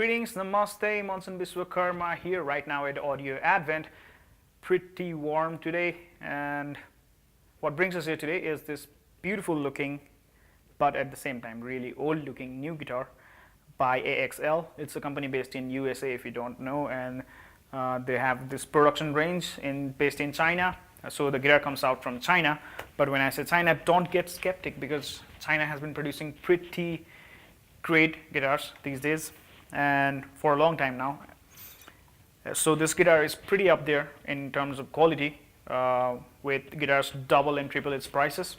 Greetings, namaste, Monson Biswakarma here right now at Audio Advent. Pretty warm today, and what brings us here today is this beautiful looking, but at the same time really old looking new guitar by AXL. It's a company based in USA if you don't know, and they have this production range based in China. So the guitar comes out from China, but when I say China, don't get skeptic because China has been producing pretty great guitars these days and for a long time now. So this guitar is pretty up there in terms of quality, with guitars double and triple its prices.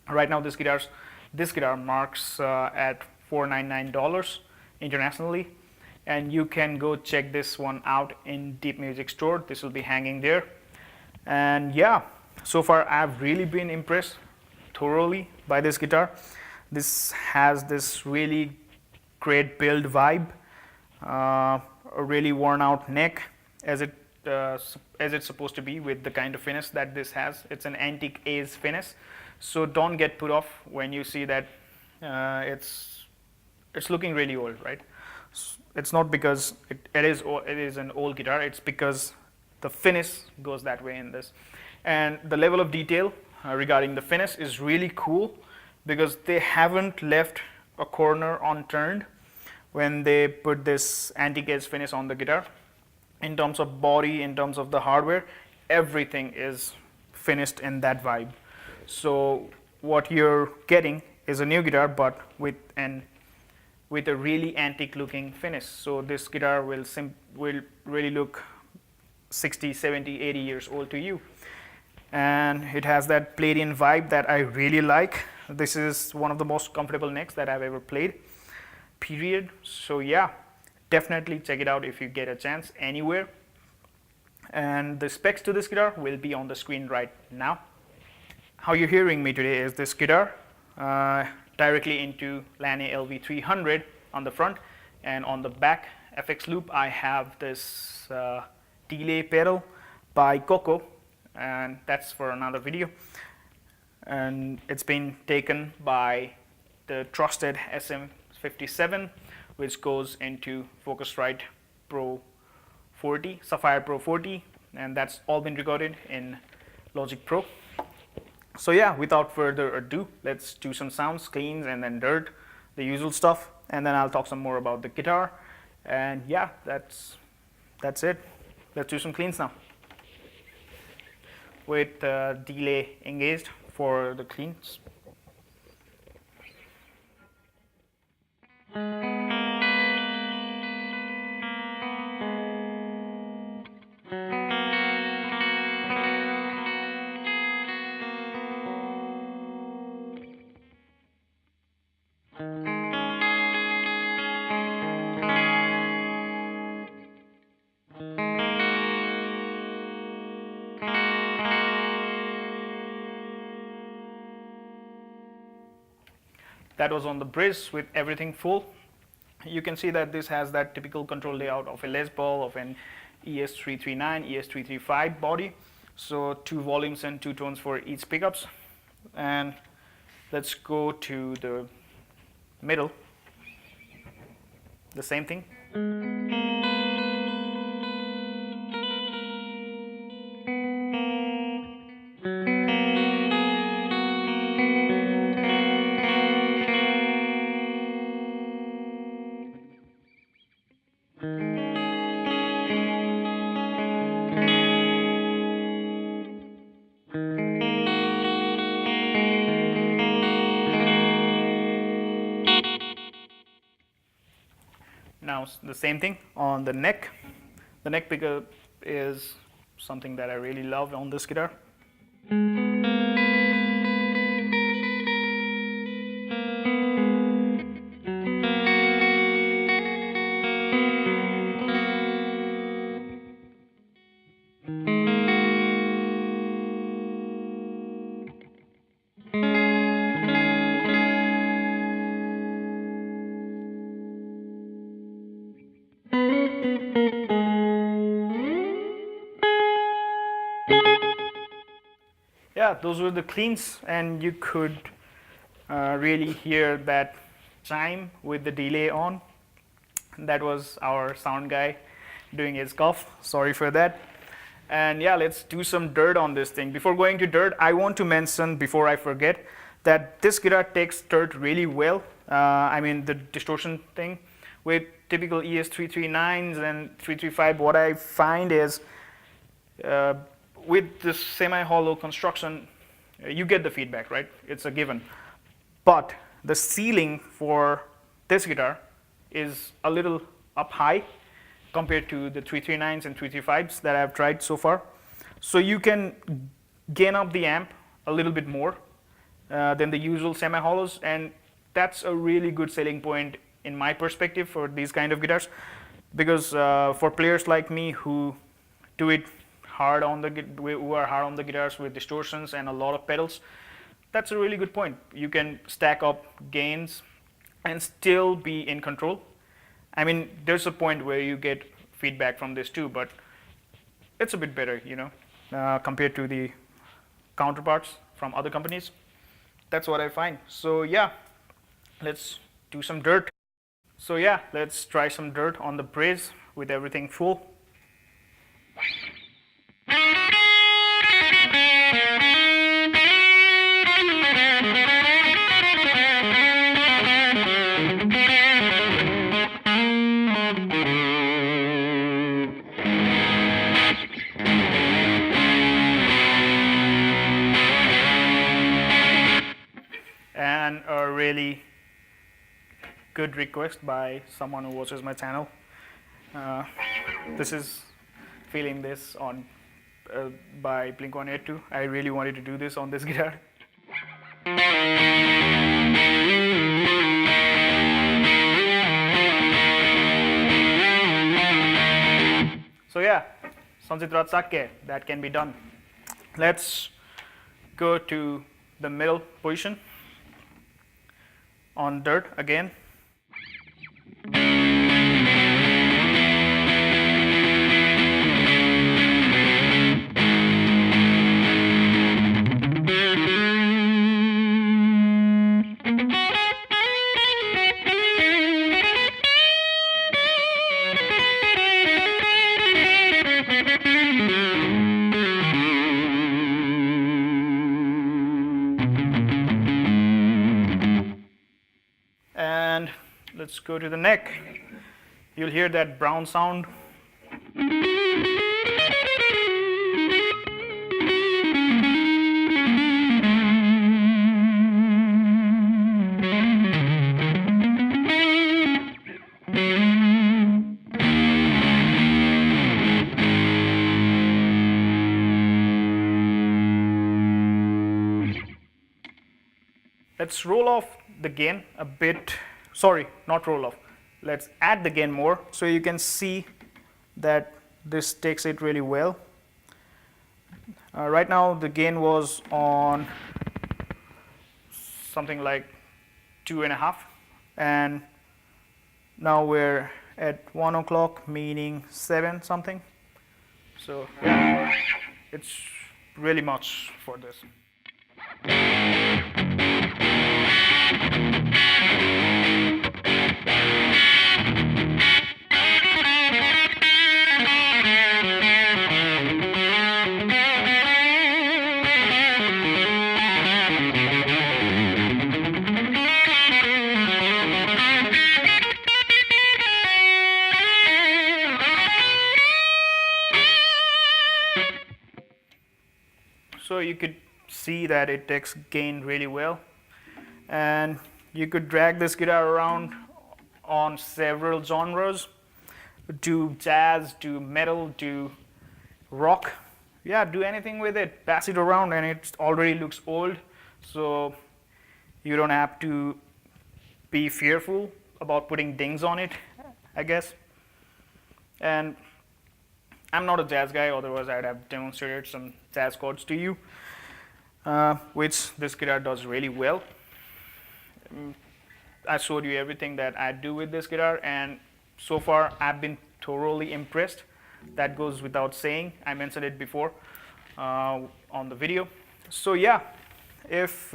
Right now this guitar marks at $499 internationally, and you can go check this one out in Deep Music Store. This will be hanging there. And yeah, so far I've really been impressed thoroughly by this guitar. This has this really great build vibe, a really worn out neck as it's supposed to be with the kind of finish that this has. It's an antique age finish, so don't get put off when you see that it's looking really old, right? It's not because it is an old guitar, it's because the finish goes that way in this. And the level of detail regarding the finish is really cool because they haven't left a corner unturned when they put this antique age finish on the guitar. In terms of body, in terms of the hardware, everything is finished in that vibe. So what you're getting is a new guitar but with a really antique looking finish. So this guitar will really look 60, 70, 80 years old to you. And it has that played-in vibe that I really like. This is one of the most comfortable necks that I've ever played, period. So yeah, definitely check it out if you get a chance anywhere. And the specs to this guitar will be on the screen right now. How you're hearing me today is this guitar directly into Laney LV300 on the front, and on the back FX loop I have this delay pedal by Kokko, and that's for another video. And it's been taken by the trusted SM57, which goes into Focusrite Pro 40, Saffire Pro 40, and that's all been recorded in Logic Pro. So yeah, without further ado, let's do some sounds, cleans, and then dirt, the usual stuff, and then I'll talk some more about the guitar. And yeah, that's it. Let's do some cleans now, with delay engaged for the cleans. That was on the bridge with everything full. You can see that this has that typical control layout of a Les Paul, of an ES339, ES335 body. So 2 volumes and 2 tones for each pickups. And let's go to the middle. The same thing. Now the same thing on the neck. The neck pickup is something that I really love on this guitar. Yeah, those were the cleans, and you could really hear that chime with the delay on. That was our sound guy doing his cough. Sorry for that. And yeah, let's do some dirt on this thing. Before going to dirt, I want to mention, before I forget, that this guitar takes dirt really well. I mean, the distortion thing. With typical ES339s and 335, what I find is with this semi-hollow construction, you get the feedback, right? It's a given. But the ceiling for this guitar is a little up high compared to the 339s and 335s that I've tried so far. So you can gain up the amp a little bit more than the usual semi-hollows, and that's a really good selling point in my perspective for these kind of guitars, because for players like me who do it hard on who are hard on the guitars with distortions and a lot of pedals, that's a really good point. You can stack up gains and still be in control. I mean, there's a point where you get feedback from this too, but it's a bit better, you know, compared to the counterparts from other companies. That's what I find. So yeah, let's do some dirt. So yeah, let's try some dirt on the brace with everything full. And a really good request by someone who watches my channel. This is feeling this on by Blink-182. I really wanted to do this on this guitar. So yeah, that can be done. Let's go to the middle position on dirt again. And let's go to the neck. You'll hear that brown sound. Let's roll off the gain a bit. Sorry, not roll off. Let's add the gain more so you can see that this takes it really well. Right now the gain was on something like 2.5, and now we're at 1 o'clock, meaning 7 something. So yeah, it's really much for this. So you could see that it takes gain really well, and you could drag this guitar around on several genres, do jazz, do metal, do rock. Yeah, do anything with it, pass it around, and it already looks old, so you don't have to be fearful about putting dings on it, I guess. And I'm not a jazz guy, otherwise I'd have demonstrated some jazz chords to you, which this guitar does really well. I showed you everything that I do with this guitar, and so far I've been thoroughly impressed. That goes without saying. I mentioned it before on the video. So yeah, if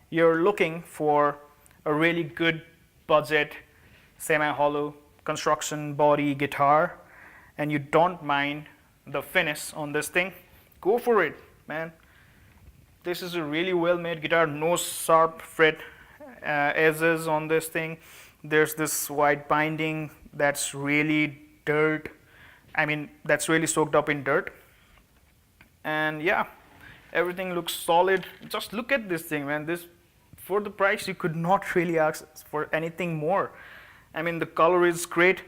you're looking for a really good budget semi-hollow construction body guitar and you don't mind the finish on this thing, go for it, man. This is a really well made guitar, no sharp fret edges on this thing. There's this white binding that's really dirt, I mean that's really soaked up in dirt, and yeah, everything looks solid. Just look at this thing, man. This, for the price, you could not really ask for anything more. I mean, the color is great,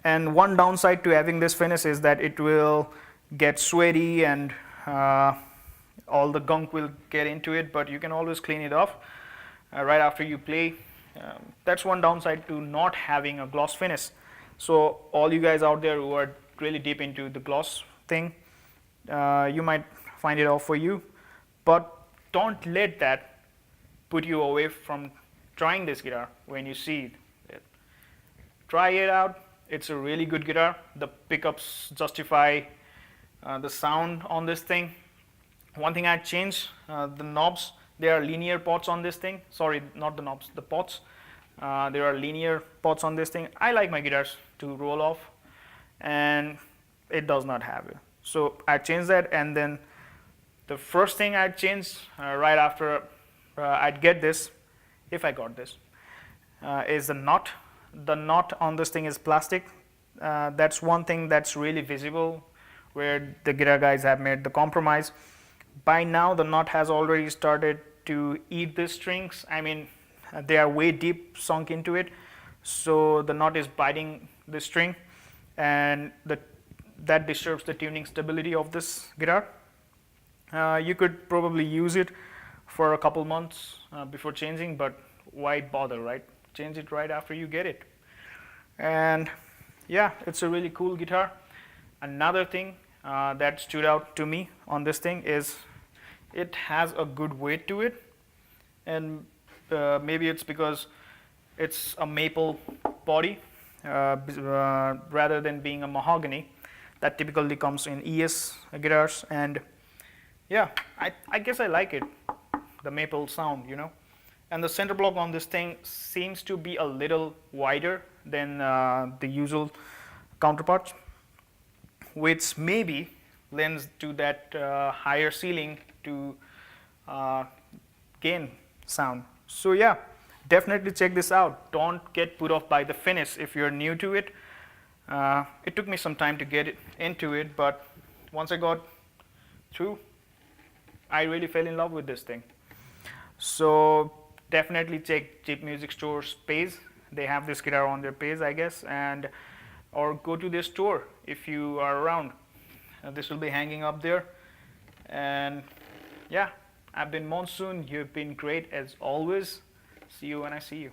and one downside to having this finish is that it will get sweaty and all the gunk will get into it, but you can always clean it off right after you play. That's one downside to not having a gloss finish. So all you guys out there who are really deep into the gloss thing, you might find it off for you, but don't let that put you away from trying this guitar when you see it. Try it out. It's a really good guitar. The pickups justify the sound on this thing. One thing I'd change, the knobs. There are linear pots on this thing. Sorry, not the knobs, the pots. There are linear pots on this thing. I like my guitars to roll off, and it does not have it. So I changed that, and then the first thing I'd change right after I'd get this, if I got this, is the knot. The knot on this thing is plastic. That's one thing that's really visible where the guitar guys have made the compromise. By now the knot has already started to eat the strings. I mean, they are way deep sunk into it, so the knot is biting the string, and that disturbs the tuning stability of this guitar. You could probably use it for a couple months before changing, but why bother, right? Change it right after you get it. And yeah, it's a really cool guitar. Another thing that stood out to me on this thing is it has a good weight to it, and maybe it's because it's a maple body rather than being a mahogany that typically comes in ES guitars. And yeah, I guess I like it, the maple sound, you know. And the center block on this thing seems to be a little wider than the usual counterparts, which maybe lends to that higher ceiling to gain sound. So yeah, definitely check this out. Don't get put off by the finish if you're new to it. It took me some time to get into it, but once I got through, I really fell in love with this thing. So definitely check Cheap Music Store's page. They have this guitar on their page, I guess, and or go to their store if you are around. This will be hanging up there. And yeah, I've been Monsoon. You've been great as always. See you when I see you.